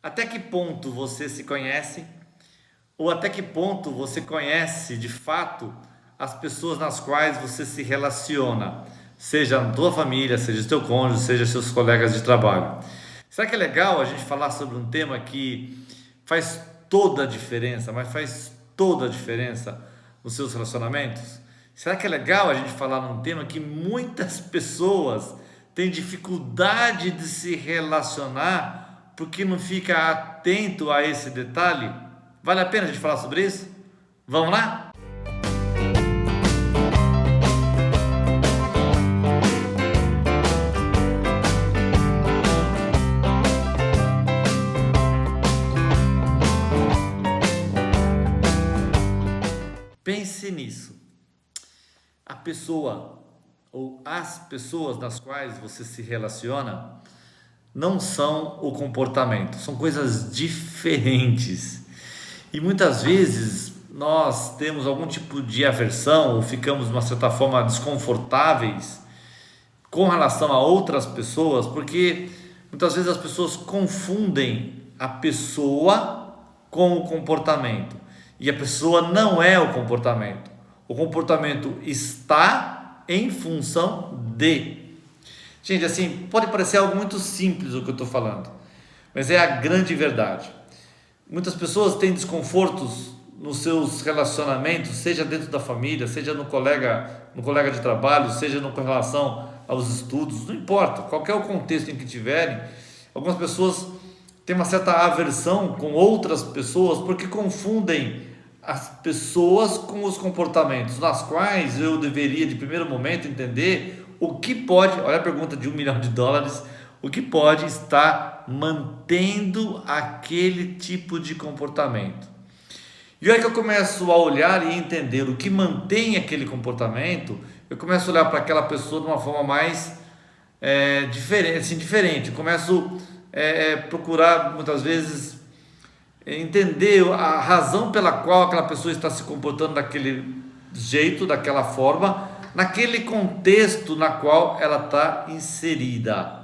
Até que ponto você se conhece? Ou até que ponto você conhece de fato as pessoas nas quais você se relaciona? Seja na tua família, seja seu cônjuge, seja seus colegas de trabalho. Será que é legal a gente falar sobre um tema que faz toda a diferença, mas faz toda a diferença nos seus relacionamentos? Será que é legal a gente falar num tema que muitas pessoas têm dificuldade de se relacionar porque não fica atento a esse detalhe? Vale a pena a gente falar sobre isso? Vamos lá? Pense nisso. A pessoa ou as pessoas das quais você se relaciona não são o comportamento, são coisas diferentes. E muitas vezes nós temos algum tipo de aversão ou ficamos de uma certa forma desconfortáveis com relação a outras pessoas, porque muitas vezes as pessoas confundem a pessoa com o comportamento. E a pessoa não é o comportamento. O comportamento está em função de. Gente, assim, pode parecer algo muito simples o que eu estou falando, mas é a grande verdade. Muitas pessoas têm desconfortos nos seus relacionamentos, seja dentro da família, seja no colega de trabalho, seja com relação aos estudos, não importa, qualquer o contexto em que tiverem. Algumas pessoas têm uma certa aversão com outras pessoas porque confundem as pessoas com os comportamentos, nas quais eu deveria, de primeiro momento, entender o que pode, olha a pergunta de $1 milhão, o que pode estar mantendo aquele tipo de comportamento. E aí que eu começo a olhar e entender o que mantém aquele comportamento, eu começo a olhar para aquela pessoa de uma forma mais diferente. Eu começo a procurar muitas vezes entender a razão pela qual aquela pessoa está se comportando daquele jeito, daquela forma, naquele contexto na qual ela está inserida.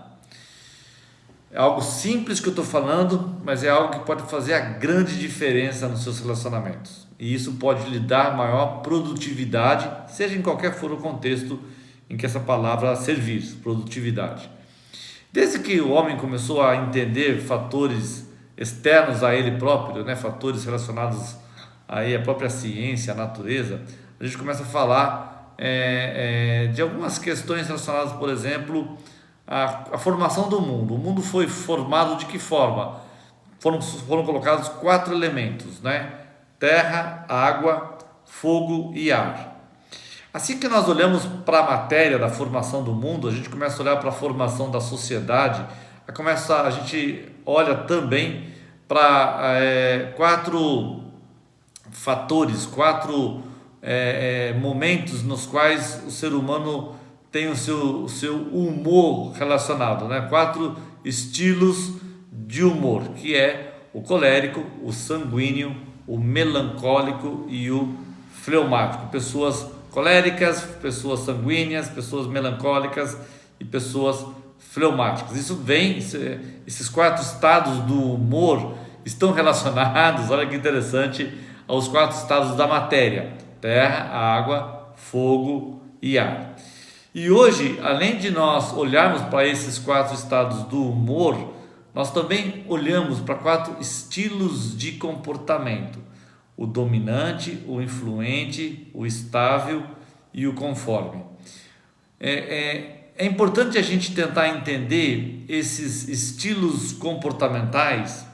É algo simples que eu estou falando, mas é algo que pode fazer a grande diferença nos seus relacionamentos. E isso pode lhe dar maior produtividade, seja em qualquer for o contexto em que essa palavra servir, produtividade. Desde que o homem começou a entender fatores externos a ele próprio, fatores relacionados aí à própria ciência, à natureza, a gente começa a falar de algumas questões relacionadas, por exemplo, à formação do mundo. O mundo foi formado de que forma? Foram colocados 4 elementos, terra, água, fogo e ar. Assim que nós olhamos para a matéria da formação do mundo, a gente começa a olhar para a formação da sociedade, a gente olha também para 4 fatores, 4 momentos nos quais o ser humano tem o seu humor relacionado, 4 estilos de humor, que é o colérico, o sanguíneo, o melancólico e o fleumático. Pessoas coléricas, pessoas sanguíneas, pessoas melancólicas e pessoas fleumáticas. Esses 4 estados do humor estão relacionados, olha que interessante, aos 4 estados da matéria: terra, água, fogo e ar. E hoje, além de nós olharmos para esses 4 estados do humor, nós também olhamos para 4 estilos de comportamento: o dominante, o influente, o estável e o conforme. É importante a gente tentar entender esses estilos comportamentais,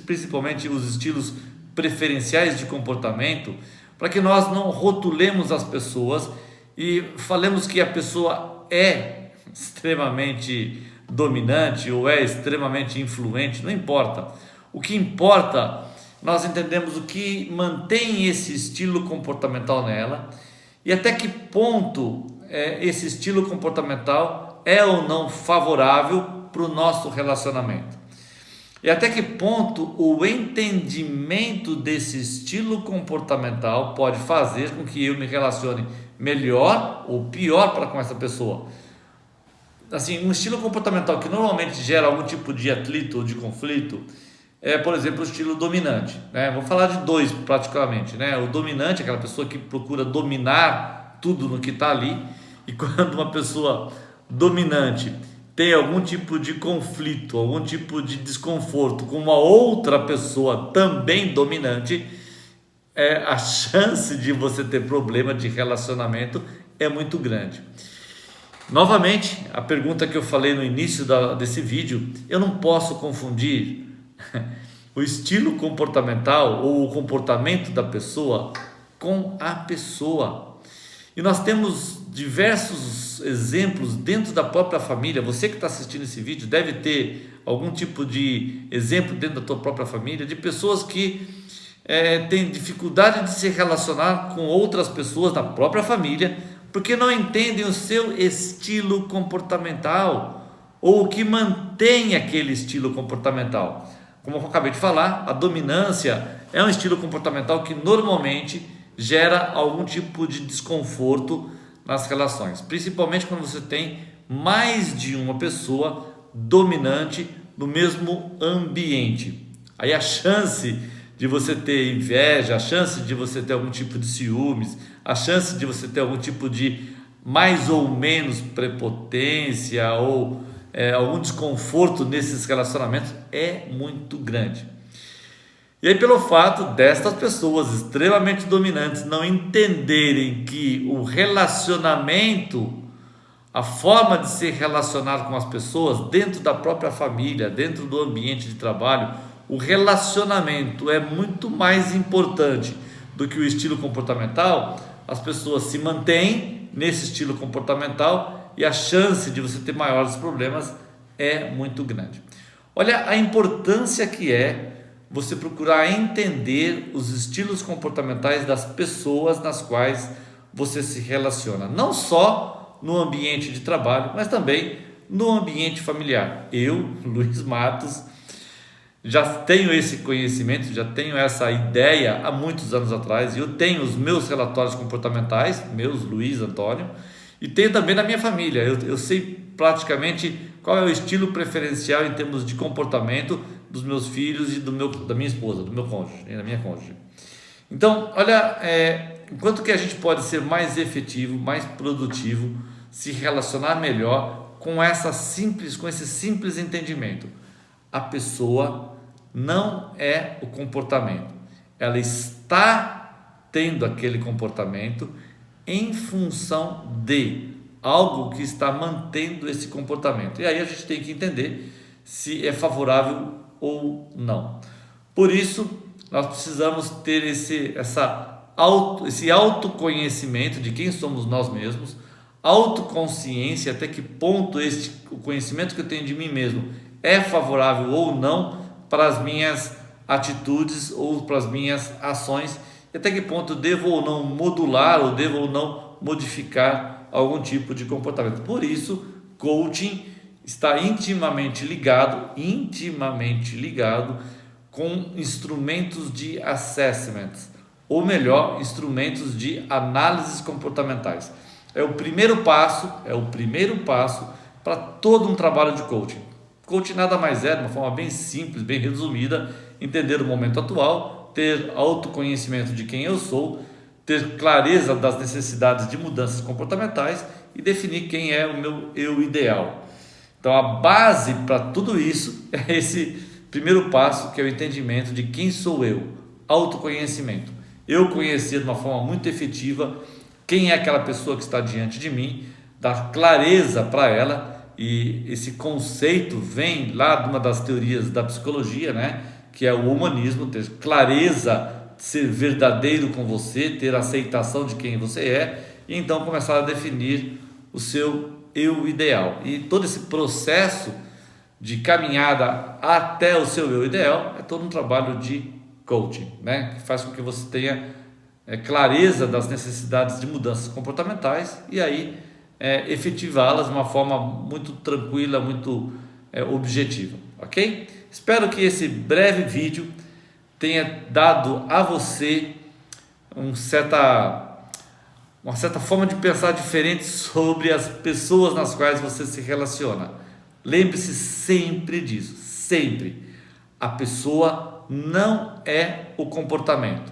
principalmente os estilos preferenciais de comportamento, para que nós não rotulemos as pessoas e falemos que a pessoa é extremamente dominante ou é extremamente influente. Não importa. O que importa, nós entendemos o que mantém esse estilo comportamental nela e até que ponto esse estilo comportamental é ou não favorável para o nosso relacionamento. E até que ponto o entendimento desse estilo comportamental pode fazer com que eu me relacione melhor ou pior com essa pessoa. assim, um estilo comportamental que normalmente gera algum tipo de atrito ou de conflito é, por exemplo, o estilo dominante, né? Vou falar de dois praticamente, né? O dominante é aquela pessoa que procura dominar tudo no que está ali, e quando uma pessoa dominante tem algum tipo de conflito, algum tipo de desconforto com uma outra pessoa também dominante, a chance de você ter problema de relacionamento é muito grande. Novamente, a pergunta que eu falei no início desse vídeo, eu não posso confundir o estilo comportamental ou o comportamento da pessoa com a pessoa. E nós temos diversos exemplos dentro da própria família. Você que está assistindo esse vídeo deve ter algum tipo de exemplo dentro da tua própria família, de pessoas que têm dificuldade de se relacionar com outras pessoas da própria família, porque não entendem o seu estilo comportamental ou o que mantém aquele estilo comportamental. Como eu acabei de falar, a dominância é um estilo comportamental que normalmente gera algum tipo de desconforto nas relações, principalmente quando você tem mais de uma pessoa dominante no mesmo ambiente. Aí a chance de você ter inveja, a chance de você ter algum tipo de ciúmes, a chance de você ter algum tipo de mais ou menos prepotência ou algum desconforto nesses relacionamentos é muito grande. E aí, pelo fato destas pessoas extremamente dominantes não entenderem que o relacionamento, a forma de se relacionar com as pessoas dentro da própria família, dentro do ambiente de trabalho, o relacionamento é muito mais importante do que o estilo comportamental, as pessoas se mantêm nesse estilo comportamental e a chance de você ter maiores problemas é muito grande. Olha a importância que é você procurar entender os estilos comportamentais das pessoas nas quais você se relaciona, não só no ambiente de trabalho, mas também no ambiente familiar. Eu, Luiz Matos, já tenho esse conhecimento, já tenho essa ideia há muitos anos atrás. Eu tenho os meus relatórios comportamentais, meus Luiz Antônio, e tenho também na minha família. Eu sei praticamente qual é o estilo preferencial em termos de comportamento dos meus filhos e da minha esposa, do meu cônjuge, da minha cônjuge. Então, olha, enquanto que a gente pode ser mais efetivo, mais produtivo, se relacionar melhor com esse simples entendimento. A pessoa não é o comportamento, ela está tendo aquele comportamento em função de algo que está mantendo esse comportamento. E aí a gente tem que entender se é favorável ou não. Por isso, nós precisamos ter esse autoconhecimento de quem somos nós mesmos, autoconsciência, até que ponto o conhecimento que eu tenho de mim mesmo é favorável ou não para as minhas atitudes ou para as minhas ações, e até que ponto eu devo ou não modular ou devo ou não modificar algum tipo de comportamento. Por isso, coaching está intimamente ligado com instrumentos de assessment, ou melhor, instrumentos de análises comportamentais. É o primeiro passo para todo um trabalho de coaching. Coaching nada mais é, de uma forma bem simples, bem resumida, entender o momento atual, ter autoconhecimento de quem eu sou, ter clareza das necessidades de mudanças comportamentais e definir quem é o meu eu ideal. Então a base para tudo isso é esse primeiro passo, que é o entendimento de quem sou eu, autoconhecimento. Eu conhecer de uma forma muito efetiva quem é aquela pessoa que está diante de mim, dar clareza para ela. E esse conceito vem lá de uma das teorias da psicologia, né? Que é o humanismo, ter clareza, ser verdadeiro com você, ter aceitação de quem você é, e então começar a definir o seu eu ideal. E todo esse processo de caminhada até o seu eu ideal é todo um trabalho de coaching, né? Que faz com que você tenha clareza das necessidades de mudanças comportamentais e aí efetivá-las de uma forma muito tranquila, muito objetiva, ok? Espero que esse breve vídeo tenha dado a você uma certa forma de pensar diferente sobre as pessoas nas quais você se relaciona. Lembre-se sempre disso, sempre. A pessoa não é o comportamento.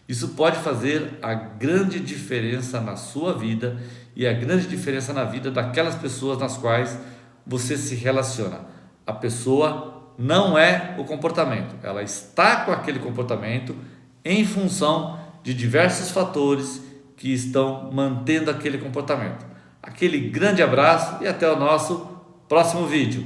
Isso pode fazer a grande diferença na sua vida e a grande diferença na vida daquelas pessoas nas quais você se relaciona. A pessoa não é o comportamento, ela está com aquele comportamento em função de diversos fatores que estão mantendo aquele comportamento. Aquele grande abraço e até o nosso próximo vídeo.